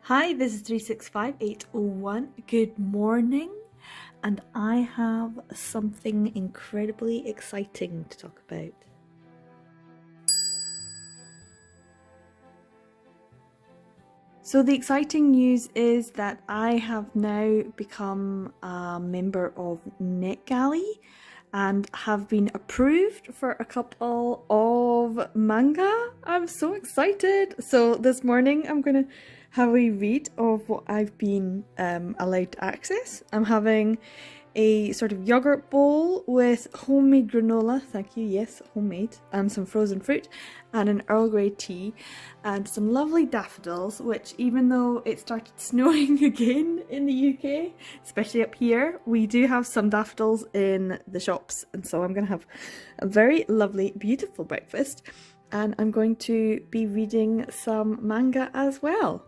Hi, this is 365801. Good morning, and I have something incredibly exciting to talk about. So the exciting news is that I have now become a member of NetGalley and have been approved for a couple of manga. I'm so excited. So this morning I'm going to have a read of what I've been allowed to access. I'm having a sort of yogurt bowl with homemade granola, thank you, yes, homemade, and some frozen fruit, and an Earl Grey tea, and some lovely daffodils, which even though it started snowing again in the UK, especially up here, we do have some daffodils in the shops, and so I'm going to have a very lovely, beautiful breakfast, and I'm going to be reading some manga as well.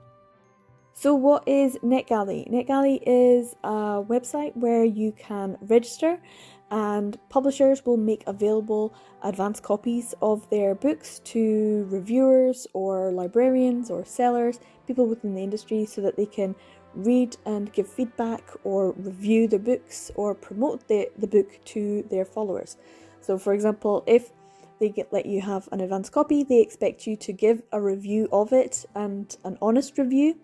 So what is NetGalley? NetGalley is a website where you can register and publishers will make available advanced copies of their books to reviewers or librarians or sellers, people within the industry, so that they can read and give feedback or review the books or promote the book to their followers. So for example, if they let you have an advanced copy, they expect you to give a review of it and an honest review.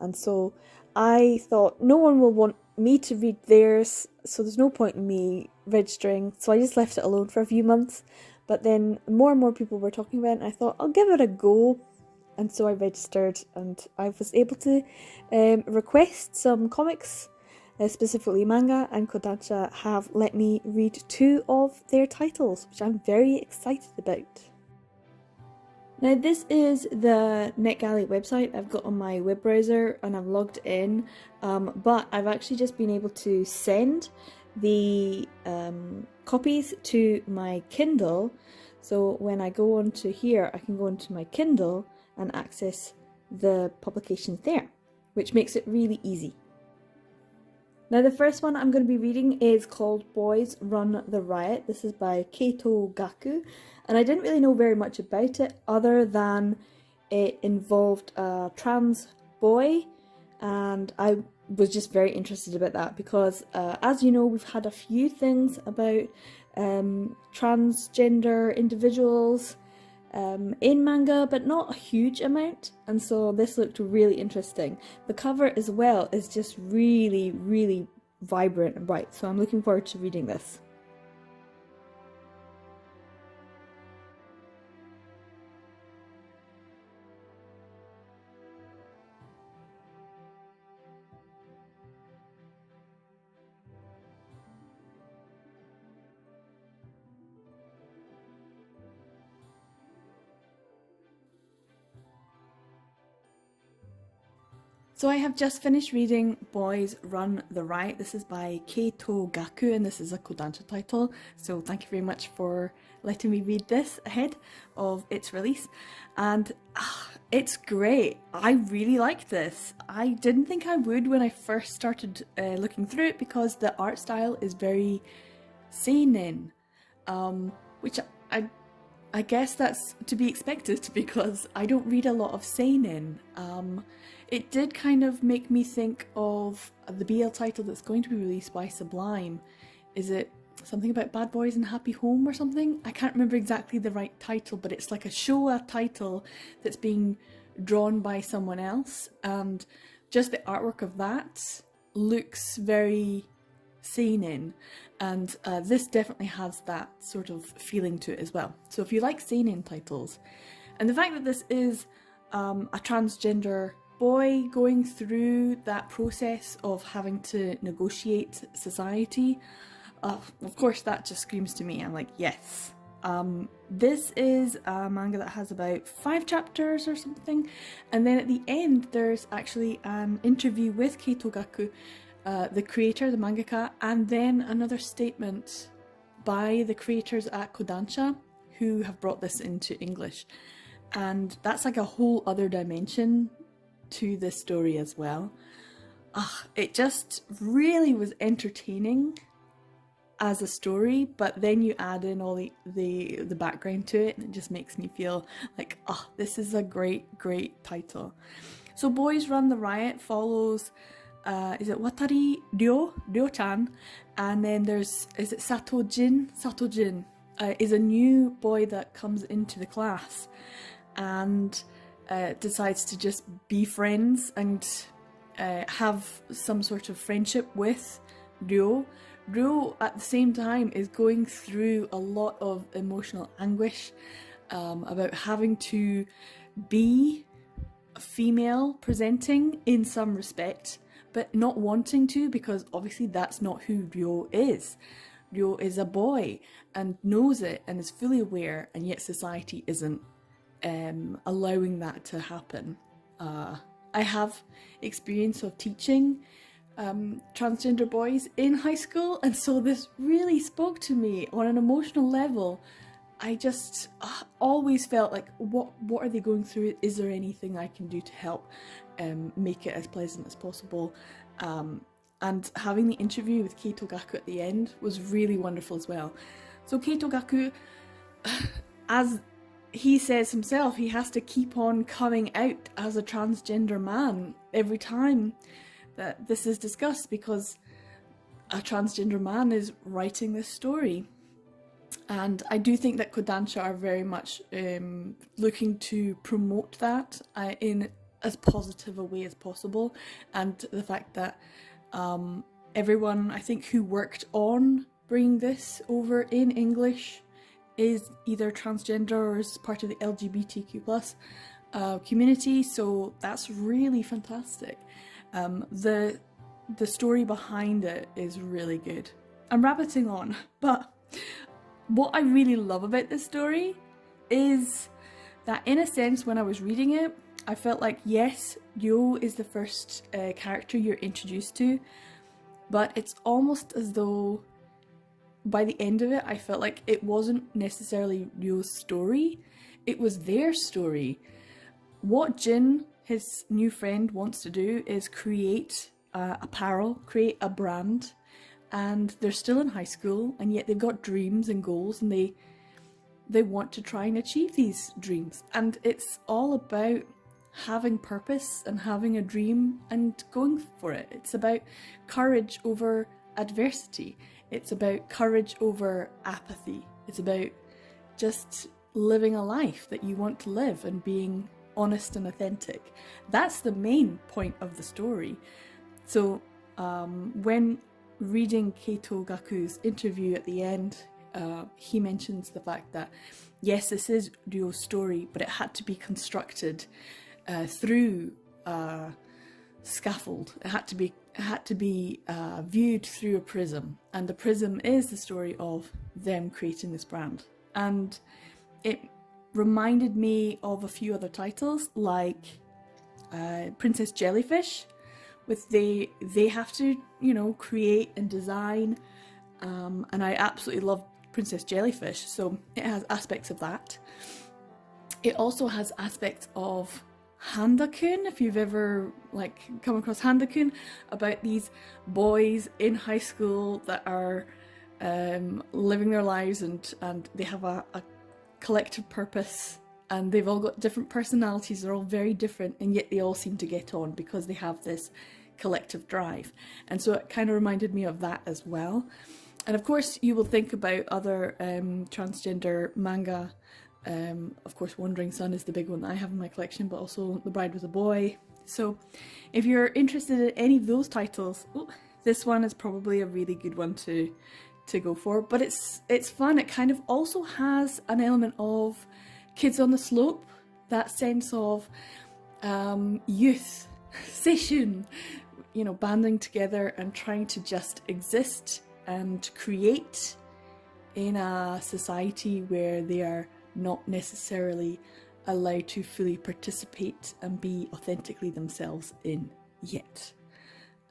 And so I thought no one will want me to read theirs, so there's no point in me registering, so I just left it alone for a few months. But then more and more people were talking about it, and I thought I'll give it a go, and so I registered, and I was able to request some comics, specifically manga, and Kodansha have let me read 2 of their titles, which I'm very excited about. Now this is the NetGalley website I've got on my web browser and I've logged in, but I've actually just been able to send the copies to my Kindle. So when I go onto here, I can go onto my Kindle and access the publications there, which makes it really easy. Now the first one I'm going to be reading is called Boys Run the Riot. This is by Keito Gaku, and I didn't really know very much about it other than it involved a trans boy, and I was just very interested about that because as you know, we've had a few things about transgender individuals in manga, but not a huge amount, and so this looked really interesting. The cover as well is just really, really vibrant and bright, so I'm looking forward to reading this. So I have just finished reading Boys Run the Riot. This is by Keito Gaku, and this is a Kodansha title, so thank you very much for letting me read this ahead of its release. And it's great. I really like this. I didn't think I would when I first started looking through it because the art style is very seinen, which I guess that's to be expected because I don't read a lot of seinen. It did kind of make me think of the BL title that's going to be released by Sublime. Is it something about bad boys and happy home or something? I can't remember exactly the right title, but it's like a Showa title that's being drawn by someone else, and just the artwork of that looks very seinen, and this definitely has that sort of feeling to it as well. So if you like seinen titles, and the fact that this is a transgender boy going through that process of having to negotiate society, of course that just screams to me. I'm like, yes. This is a manga that has about 5 chapters or something, and then at the end there's actually an interview with Keito Gaku, the creator, the mangaka, and then another statement by the creators at Kodansha who have brought this into English. And that's like a whole other dimension to this story as well. It just really was entertaining as a story, but then you add in all the background to it and it just makes me feel like, this is a great title. So Boys Run the Riot follows, is it Watari Ryo-chan, and then is it Sato-jin? Sato-jin is a new boy that comes into the class and decides to just be friends and have some sort of friendship with Ryo. Ryo at the same time is going through a lot of emotional anguish about having to be female presenting in some respect, but not wanting to, because obviously that's not who Ryo is. Ryo is a boy and knows it and is fully aware, and yet society isn't allowing that to happen. I have experience of teaching transgender boys in high school, and so this really spoke to me on an emotional level. I just always felt like, what are they going through? Is there anything I can do to help make it as pleasant as possible? And having the interview with Keito Gaku at the end was really wonderful as well. So Keito Gaku, as he says himself, he has to keep on coming out as a transgender man every time that this is discussed, because a transgender man is writing this story. And I do think that Kodansha are very much looking to promote that in as positive a way as possible, and the fact that everyone, I think, who worked on bringing this over in English is either transgender or is part of the LGBTQ+ community, so that's really fantastic. The story behind it is really good. I'm rabbiting on, but what I really love about this story is that, in a sense, when I was reading it, I felt like, yes, Ryo is the first character you're introduced to, but it's almost as though by the end of it, I felt like it wasn't necessarily Ryo's story, it was their story. What Jin, his new friend, wants to do is create apparel, create a brand, and they're still in high school, and yet they've got dreams and goals, and they want to try and achieve these dreams. And it's all about having purpose and having a dream and going for it. It's about courage over adversity. It's about courage over apathy. It's about just living a life that you want to live and being honest and authentic. That's the main point of the story. So when reading Keito Gaku's interview at the end, he mentions the fact that, yes, this is Ryo's story, but it had to be through scaffold. It had to be viewed through a prism, and the prism is the story of them creating this brand. And it reminded me of a few other titles, like Princess Jellyfish, with they have to, create and design, and I absolutely love Princess Jellyfish, so it has aspects of that. It also has aspects of Handa-kun, if you've ever come across Handa-kun, about these boys in high school that are living their lives, and they have a collective purpose, and they've all got different personalities, they're all very different, and yet they all seem to get on because they have this collective drive. And so it kind of reminded me of that as well. And of course you will think about other transgender manga. Of course Wandering Sun is the big one that I have in my collection, but also The Bride Was a Boy. So if you're interested in any of those titles, this one is probably a really good one to go for. But it's fun. It kind of also has an element of Kids on the Slope, that sense of youth, seishun, banding together and trying to just exist and create in a society where they are not necessarily allowed to fully participate and be authentically themselves in yet.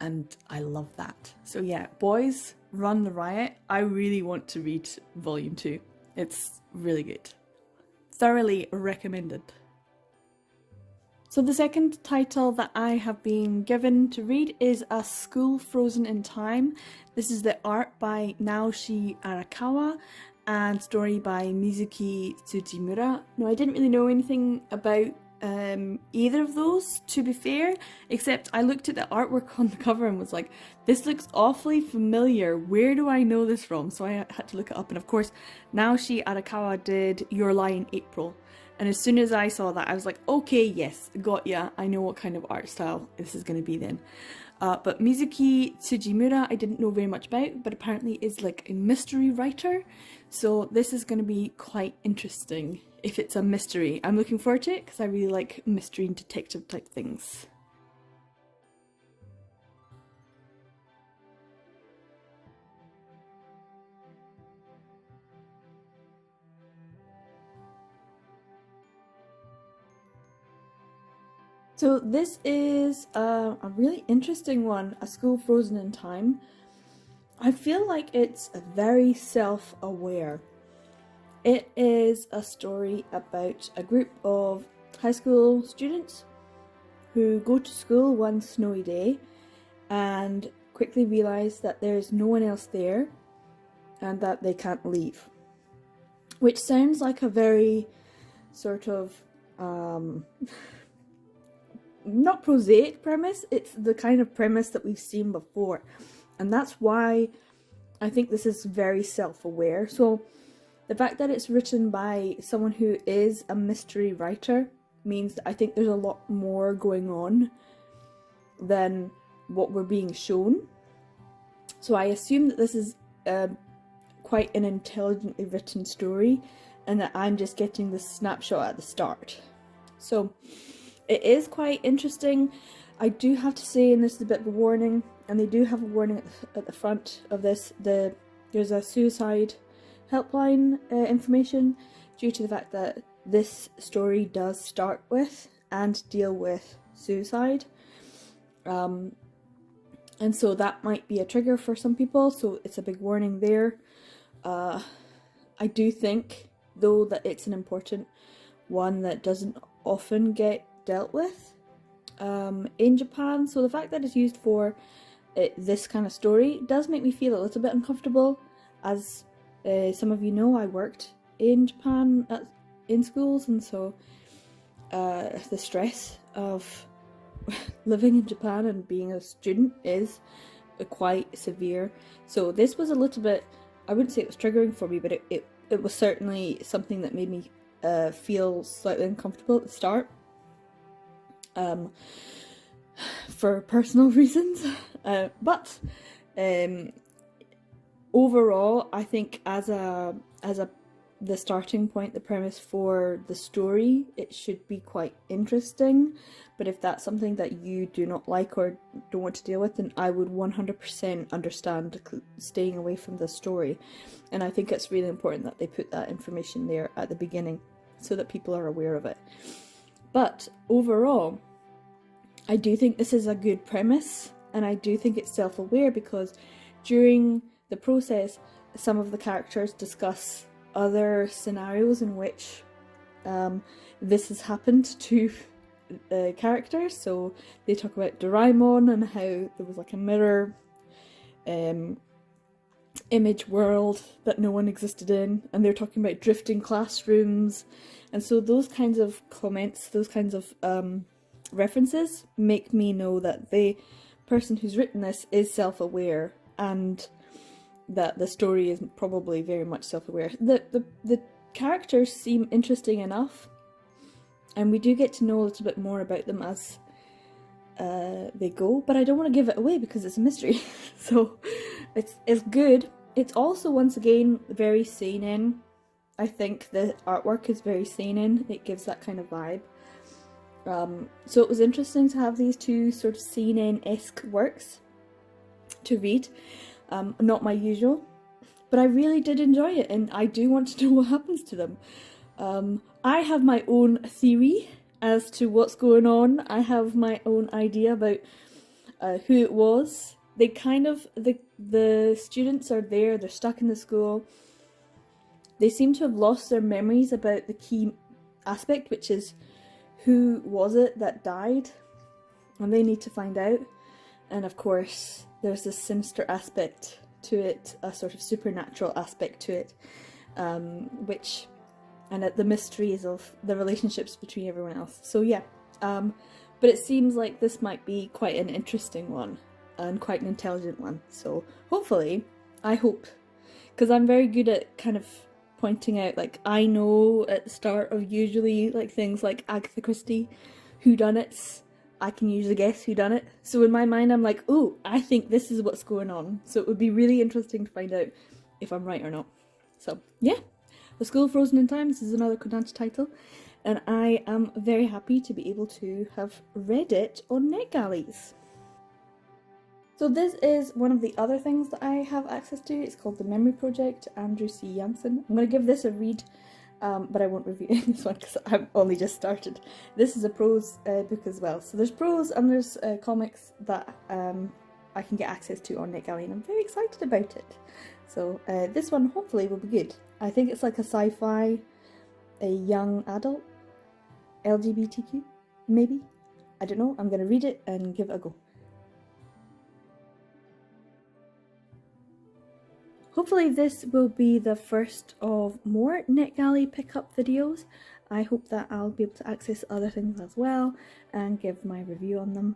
And I love that. So yeah, Boys Run the Riot. I really want to read volume 2. It's really good. Thoroughly recommended. So the second title that I have been given to read is A School Frozen in Time. This is the art by Naoshi Arakawa and story by Mizuki Tsujimura. Now, I didn't really know anything about either of those, to be fair, except I looked at the artwork on the cover and was like, this looks awfully familiar, where do I know this from? So I had to look it up, and of course Naoshi Arakawa did Your Lie in April, and as soon as I saw that I was like, okay, yes, got ya, I know what kind of art style this is going to be then. But Mizuki Tsujimura I didn't know very much about, but apparently is like a mystery writer, so this is going to be quite interesting if it's a mystery. I'm looking forward to it because I really like mystery and detective type things. So this is a really interesting one, A School Frozen in Time. I feel like it's very self-aware. It is a story about a group of high school students who go to school one snowy day and quickly realise that there's no one else there and that they can't leave. Which sounds like a very sort of not prosaic premise, it's the kind of premise that we've seen before. And that's why I think this is very self-aware. So the fact that it's written by someone who is a mystery writer means that I think there's a lot more going on than what we're being shown. So I assume that this is quite an intelligently written story and that I'm just getting the snapshot at the start. So it is quite interesting. I do have to say, and this is a bit of a warning, and they do have a warning at the front of this, there's a suicide helpline information due to the fact that this story does start with and deal with suicide, and so that might be a trigger for some people, so it's a big warning there. I do think though that it's an important one that doesn't often get dealt with in Japan, so the fact that it's used for this kind of story does make me feel a little bit uncomfortable. As some of you know, I worked in Japan in schools, and so the stress of living in Japan and being a student is quite severe. So this was a little bit, I wouldn't say it was triggering for me, but it was certainly something that made me feel slightly uncomfortable at the start. For personal reasons, but overall, I think as the starting point, the premise for the story, it should be quite interesting. But if that's something that you do not like or don't want to deal with, then I would 100% understand staying away from the story. And I think it's really important that they put that information there at the beginning so that people are aware of it. But overall, I do think this is a good premise, and I do think it's self-aware because during the process, some of the characters discuss other scenarios in which this has happened to characters. So they talk about Doraemon and how there was like a mirror image world that no one existed in, and they're talking about drifting classrooms, and so those kinds of comments, those kinds of references make me know that the person who's written this is self-aware and that the story is probably very much self-aware. The characters seem interesting enough, and we do get to know a little bit more about them as they go, but I don't want to give it away because it's a mystery. So it's good. It's also, once again, very seinen. I think the artwork is very seinen. It gives that kind of vibe. So it was interesting to have these two sort of seinen-esque works to read. Not my usual, but I really did enjoy it, and I do want to know what happens to them. I have my own theory as to what's going on. I have my own idea about who it was. They kind of, the students are there, they're stuck in the school. They seem to have lost their memories about the key aspect, which is who was it that died, and they need to find out. And of course, there's this sinister aspect to it, a sort of supernatural aspect to it, which and the mysteries of the relationships between everyone else. So yeah, but it seems like this might be quite an interesting one and quite an intelligent one. So hopefully, I hope, because I'm very good at kind of pointing out, like, I know at the start of usually like things like Agatha Christie whodunits, I can usually guess who done it. So in my mind, I'm like, oh, I think this is what's going on. So it would be really interesting to find out if I'm right or not. So yeah, The School Frozen in Time. This is another Kodansha title, and I am very happy to be able to have read it on NetGalleys. So this is one of the other things that I have access to. It's called The Memory Project, Andrew C. Janssen. I'm going to give this a read, but I won't review this one because I've only just started. This is a prose book as well. So there's prose and there's comics that I can get access to on NetGalley, and I'm very excited about it. So this one hopefully will be good. I think it's like a sci-fi, a young adult, LGBTQ, maybe? I don't know. I'm going to read it and give it a go. Hopefully this will be the first of more NetGalley pickup videos. I hope that I'll be able to access other things as well and give my review on them.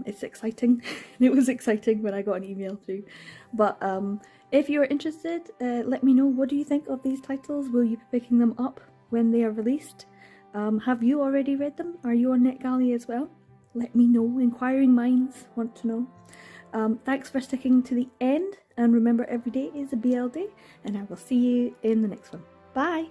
It's exciting. It was exciting when I got an email through. But if you're interested, let me know, what do you think of these titles? Will you be picking them up when they are released? Have you already read them? Are you on NetGalley as well? Let me know. Inquiring minds want to know. Thanks for sticking to the end, and remember, every day is a BL day, and I will see you in the next one. Bye!